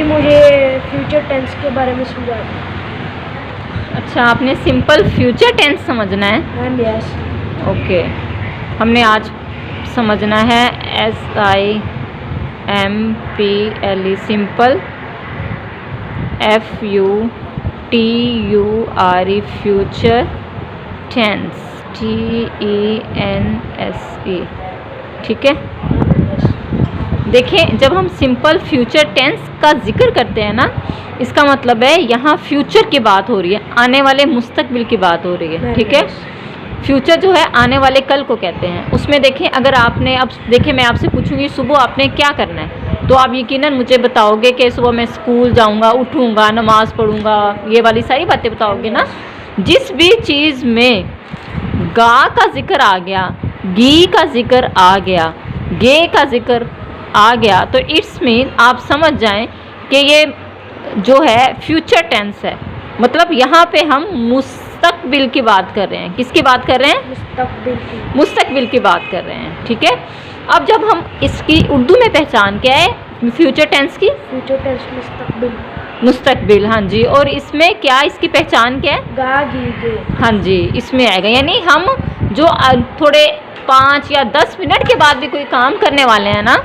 जी मुझे future tense के बारे में समझा दो। अच्छा, आपने सिंपल फ्यूचर टेंस समझना है। यस। ओके, हमने आज समझना है SIMPLE simple, FUTURE future, tense TENSE। ठीक है, देखिए जब हम सिंपल फ्यूचर टेंस का जिक्र करते हैं ना, इसका मतलब है यहाँ फ्यूचर की बात हो रही है, आने वाले मुस्तकबिल की बात हो रही है। ठीक है, फ्यूचर जो है आने वाले कल को कहते हैं। उसमें देखें, अगर आपने अब देखिए मैं आपसे पूछूंगी सुबह आपने क्या करना है, तो आप यकीनन मुझे बताओगे कि सुबह मैं स्कूल जाऊंगा, उठूंगा, नमाज पढ़ूंगा, ये वाली सारी बातें बताओगे ना। जिस भी चीज़ में गा का जिक्र आ गया, गी का जिक्र आ गया, गे का जिक्र आ गया, तो इट्स मीन आप समझ जाएं कि ये जो है फ्यूचर टेंस है। मतलब यहाँ पे हम मुस्तकबिल की बात कर रहे हैं। किसकी बात कर रहे हैं? मुस्तकबिल की बात कर रहे हैं। ठीक है, अब जब हम इसकी उर्दू में पहचान क्या है फ्यूचर टेंस की? फ्यूचर टेंस मुस्तकबिल। मुस्तकबिल, हाँ जी। और इसमें क्या, इसकी पहचान क्या है? गा गी गे। हाँ जी, इसमें आएगा। यानी हम जो थोड़े 5 या 10 मिनट के बाद भी कोई काम करने वाले हैं ना,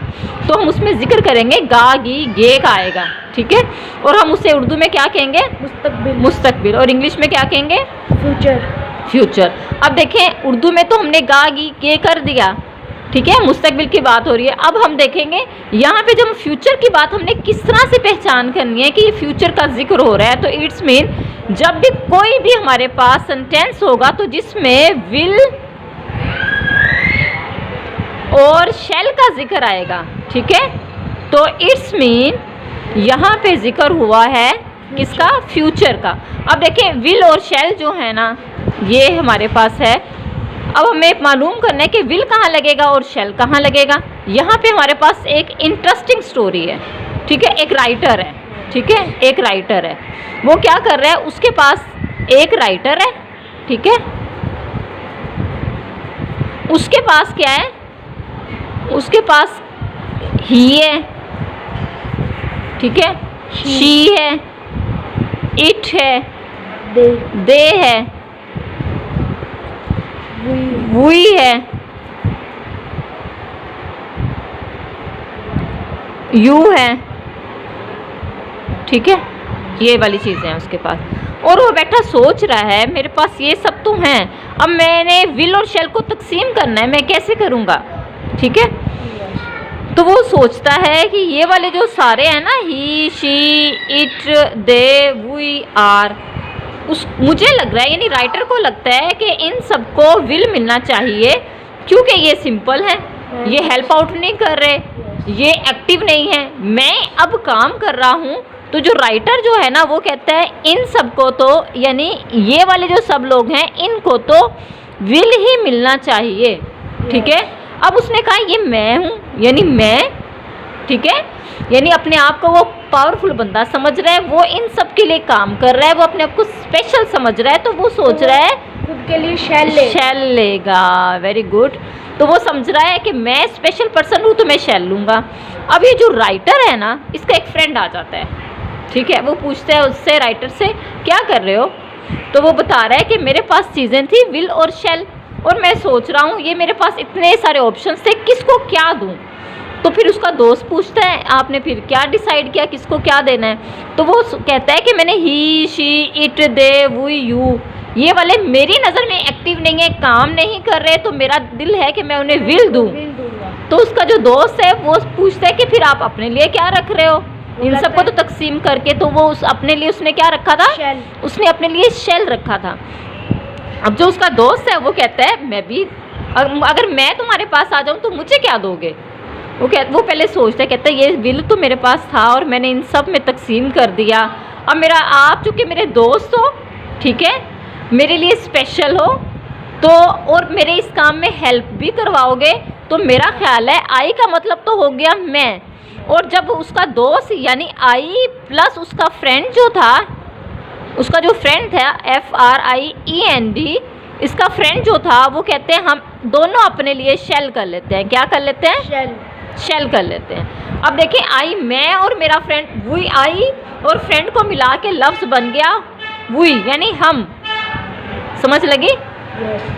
तो हम उसमें जिक्र करेंगे गा गी गे का आएगा। ठीक है, और हम उसे उर्दू में क्या कहेंगे? मुस्तकबिल। मुस्तकबिल। और इंग्लिश में क्या कहेंगे? फ्यूचर। फ्यूचर। अब देखें उर्दू में तो हमने गा गी गे कर दिया, ठीक है, मुस्तकबिल की बात हो रही है। अब हम देखेंगे यहाँ पे जब फ्यूचर की बात हमने किस तरह से पहचान करनी है कि ये फ्यूचर का जिक्र हो रहा है, तो इट्स मीन जब भी कोई भी हमारे पास सेंटेंस होगा तो जिसमें विल और शैल का जिक्र आएगा, ठीक है, तो इट्स मीन यहाँ पे जिक्र हुआ है किसका? फ्यूचर का। अब देखिए विल और शैल जो है ना, ये हमारे पास है। अब हमें मालूम करना है कि विल कहाँ लगेगा और शैल कहाँ लगेगा। यहाँ पे हमारे पास एक इंटरेस्टिंग स्टोरी है। ठीक है, एक राइटर है, ठीक है, एक राइटर है। वो क्या कर रहा है, उसके पास एक राइटर है, ठीक है, उसके पास क्या है, उसके पास ही है, ठीक है, शी है, इट है, दे है, वी है, यू है, ठीक है, ये वाली चीज़ें हैं उसके पास। और वो बैठा सोच रहा है मेरे पास ये सब तो हैं, अब मैंने विल और शैल को तकसीम करना है, मैं कैसे करूँगा? ठीक है, तो वो सोचता है कि ये वाले जो सारे हैं ना, he, she, it, they, we, are, मुझे लग रहा है, यानी राइटर को लगता है कि इन सबको विल मिलना चाहिए क्योंकि ये सिंपल है, ये हेल्प आउट नहीं कर रहे, ये एक्टिव नहीं है, मैं अब काम कर रहा हूँ। तो जो राइटर जो है ना, वो कहता है इन सबको तो, यानी ये वाले जो सब लोग हैं इनको तो विल ही मिलना चाहिए। ठीक है, अब उसने कहा ये मैं हूँ, यानी मैं, ठीक है, यानी अपने आप को वो पावरफुल बंदा समझ रहा है, वो इन सब के लिए काम कर रहा है, वो अपने आप को स्पेशल समझ रहा है, तो वो सोच रहा है खुद के लिए शैल लेगा। Very good. तो वो समझ रहा है कि मैं स्पेशल पर्सन हूँ तो मैं शैल लूँगा। अब ये जो राइटर है ना, इसका एक फ्रेंड आ जाता है, ठीक है, वो पूछता है उससे, राइटर से, क्या कर रहे हो? तो वो बता रहा है कि मेरे पास चीज़ें थी विल और शैल, और मैं सोच रहा हूँ ये मेरे पास इतने सारे ऑप्शंस थे, किसको क्या दूँ? तो फिर उसका दोस्त पूछता है आपने फिर क्या डिसाइड किया, किसको क्या देना है? तो वो कहता है कि मैंने he, she, it, they, we, you, ये वाले मेरी नज़र में एक्टिव नहीं है, काम नहीं कर रहे, तो मेरा दिल है कि मैं उन्हें विल दूँ। तो उसका जो दोस्त है वो पूछता है कि फिर आप अपने लिए क्या रख रहे हो इन सबको तो तकसीम करके? तो वो अपने लिए उसने क्या रखा था? शैल। उसने अपने लिए शैल रखा था। अब जो उसका दोस्त है वो कहता है मैं भी, अगर मैं तुम्हारे पास आ जाऊँ तो मुझे क्या दोगे? वो पहले सोचता है, कहता है ये विल तो मेरे पास था और मैंने इन सब में तकसीम कर दिया, अब मेरा, आप चूँकि मेरे दोस्त हो, ठीक है, मेरे लिए स्पेशल हो, तो और मेरे इस काम में हेल्प भी करवाओगे, तो मेरा ख्याल है आई का मतलब तो हो गया मैं। और जब उसका दोस्त यानी आई प्लस उसका फ्रेंड जो था, उसका जो फ्रेंड था FRIEND, इसका फ्रेंड जो था वो कहते हैं हम दोनों अपने लिए शैल कर लेते हैं। क्या कर लेते हैं? शैल कर लेते हैं। अब देखिए आई मैं और मेरा फ्रेंड, वी आई और फ्रेंड को मिला के लफ्ज बन गया वी, यानी हम। समझ लगी? यस।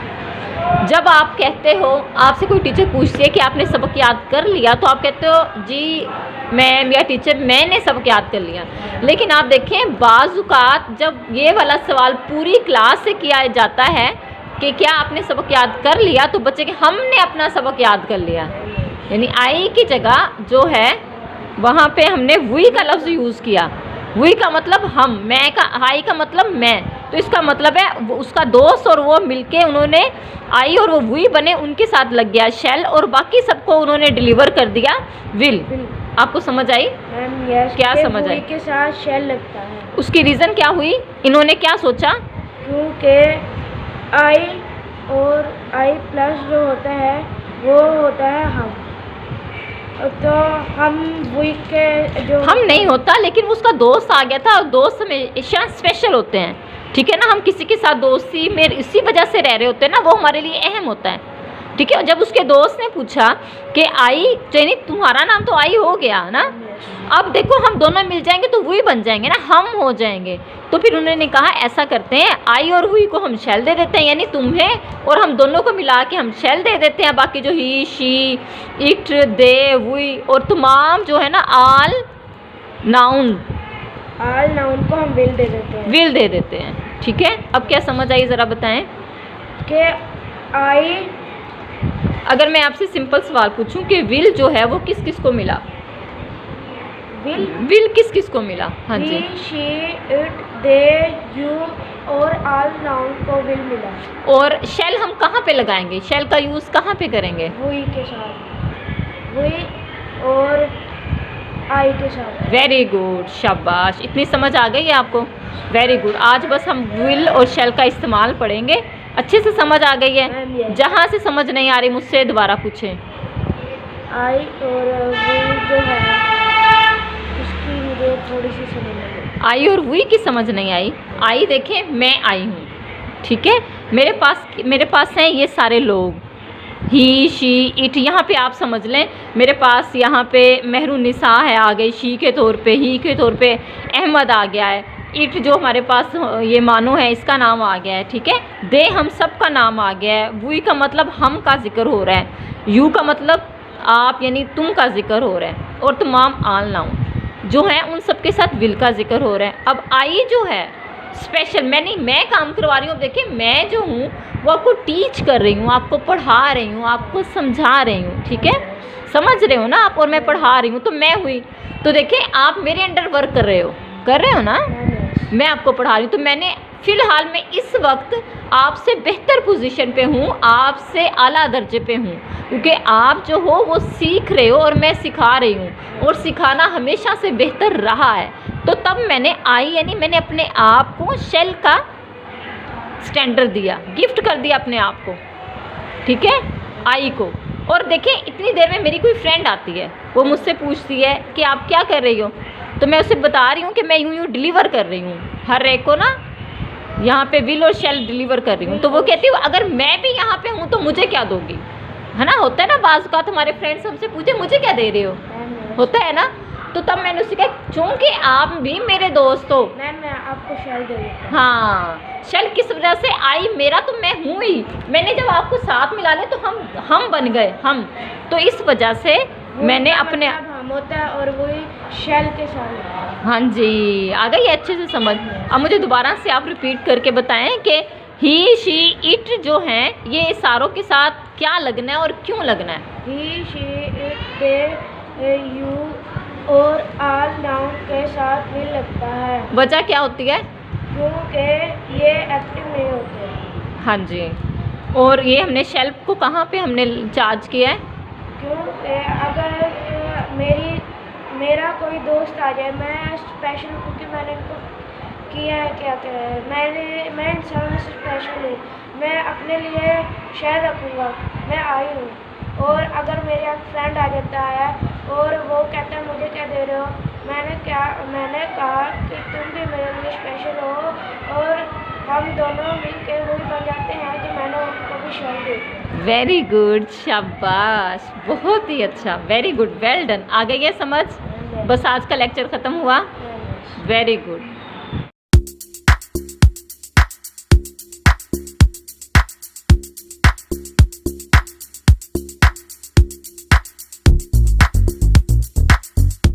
जब आप कहते हो, आपसे कोई टीचर पूछती है कि आपने सबक याद कर लिया, तो आप कहते हो जी मैम या टीचर मैंने सबक याद कर लिया। लेकिन आप देखें बाज़-औक़ात जब ये वाला सवाल पूरी क्लास से किया जाता है कि क्या आपने सबक याद कर लिया, तो बच्चे के हमने अपना सबक याद कर लिया, यानी आई की जगह जो है वहाँ पे हमने वी का लफ्ज़ यूज़ किया। वी का मतलब हम, मैं का, आई का मतलब मैं, तो इसका मतलब है उसका दोस्त और वो मिलके उन्होंने आई और वो वी बने, उनके साथ लग गया शेल और बाकी सबको उन्होंने डिलीवर कर दिया विल। आपको समझ आई? Ma'am yes. क्या समझ आई? के साथ शेल लगता है। उसकी रीज़न क्या हुई? इन्होंने क्या सोचा? क्योंकि आई और आई प्लस जो होता है वो होता है हम, तो हम वी के जो हम नहीं होता, लेकिन उसका दोस्त आ गया था और दोस्त हमेशा स्पेशल होते हैं, ठीक है ना। हम किसी के साथ दोस्ती में इसी वजह से रह रहे होते हैं ना, वो हमारे लिए अहम होता है, ठीक है। जब उसके दोस्त ने पूछा कि आई यानी तुम्हारा नाम तो आई हो गया ना, अब देखो हम दोनों मिल जाएंगे तो वही बन जाएंगे ना, हम हो जाएंगे। तो फिर उन्होंने कहा ऐसा करते हैं आई और हुई को हम शेल दे देते हैं, यानी तुम्हें और हम दोनों को मिला के हम शेल दे देते हैं। बाकी जो ही, शी, इट, दे, वी और तमाम जो है ना आल नाउन को हम विल दे देते हैं। विल दे देते हैं, ठीक है। अब क्या समझ आई ज़रा बताएं? कि आई, अगर मैं आपसे सिंपल सवाल पूछूं कि विल जो है वो किस किस को मिला? विल किस किस को मिला? हाँ जी। शी, इट, दे, यू और ऑल नाउन को विल मिला। और शेल हम कहाँ पे लगाएंगे? शेल का यूज़ कहाँ पे करेंगे? वी के साथ, वी और आई के साथ। वेरी गुड, शाबाश, इतनी समझ आ गई है आपको? Very good. आज बस हम विल और शेल का इस्तेमाल पढ़ेंगे, अच्छे से समझ आ गई है? जहाँ से समझ नहीं आ रही मुझसे दोबारा पूछें। आई और वी जो है उसकी मुझे थोड़ी सी समझ नहीं आई। आई और वी की समझ नहीं आई? आई देखें, मैं आई हूँ, ठीक है। मेरे पास हैं ये सारे लोग, ही, शी, इट। यहाँ पे आप समझ लें मेरे पास यहाँ पे मेहरुन्निसा है आ गई शी के तौर पे, ही के तौर पे अहमद आ गया है, इट जो हमारे पास ये मानो है इसका नाम आ गया है, ठीक है। दे हम सब का नाम आ गया है, वी का मतलब हम का जिक्र हो रहा है, यू का मतलब आप यानी तुम का जिक्र हो रहा है, और तमाम आल नाउन जो हैं उन सब के साथ विल का जिक्र हो रहा है। अब आई जो है स्पेशल, मैं काम करवा रही हूँ। देखिए मैं जो हूँ वो आपको टीच कर रही हूँ, आपको पढ़ा रही हूँ, आपको समझा रही हूँ, ठीक है। समझ रहे हो ना आप? और मैं पढ़ा रही हूँ तो मैं हुई। तो देखिए आप मेरे अंडर वर्क कर रहे हो ना, मैं आपको पढ़ा रही हूँ। तो मैंने फ़िलहाल मैं इस वक्त आपसे बेहतर पोजीशन पे हूँ, आपसे आला दर्जे पे हूँ, क्योंकि आप जो हो वो सीख रहे हो और मैं सिखा रही हूँ, और सिखाना हमेशा से बेहतर रहा है। तो तब मैंने आई यानी मैंने अपने आप को शेल का स्टैंडर्ड दिया, गिफ्ट कर दिया अपने आप को, ठीक है, आई को। और देखें इतनी देर में मेरी कोई फ्रेंड आती है, वो मुझसे पूछती है कि आप क्या कर रही हो, तो मैं उसे बता रही हूँ कि मैं यूँ डिलीवर कर रही हूँ हर एक को ना, यहाँ पे विल और शेल डिलीवर कर रही हूँ। तो वो कहती है अगर मैं भी यहाँ पे हूँ तो मुझे क्या दोगी, है ना। होता है ना बाज़ का तुम्हारे फ्रेंड्स हमसे पूछे मुझे क्या दे रहे हो, होता है ना। तो तब मैंने उसे कहा चूँकि आप भी मेरे दोस्त हो, मैं आपको शेल दे देती हूँ। हाँ, शेल किस वजह से? आई मेरा तो मैं हूँ ही, मैंने जब आपको साथ मिला लिया तो हम बन गए हम, तो इस वजह से मैंने अपने हम होता है और वही शेल के साथ। हाँ जी, आ गई अच्छे से समझ। अब मुझे दोबारा से आप रिपीट करके बताएं कि ही, शी, इट जो हैं ये सारों के साथ क्या लगना है और क्यों लगना है? ही, शी, इट, दे, यू और ऑल नाउन के साथ भी लगता है। वजह क्या होती है? क्योंकि ये एक्टिव नहीं होते। हाँ जी। और ये हमने शेल्फ को कहाँ पे हमने चार्ज किया है? क्योंकि अगर मेरा कोई दोस्त आ जाए, मैं स्पेशल, क्योंकि मैंने इनको किया है क्या मैं इंसान में स्पेशल हूँ, मैं अपने लिए शेयर रखूँगा, मैं आई हूँ। और अगर मेरे यहाँ फ्रेंड आ जाता है और वो कहता है मुझे क्या दे रहे हो, मैंने कहा कि तुम भी मेरे लिए स्पेशल हो, और हम दोनों मिलकर वही बन जाते हैं कि मैंने उनको अपनी शेल देखते वेरी गुड, शाबाश, बहुत ही अच्छा, वेरी गुड, वेल डन। आ गई है समझ? बस आज का लेक्चर ख़त्म हुआ। हैं। Very good.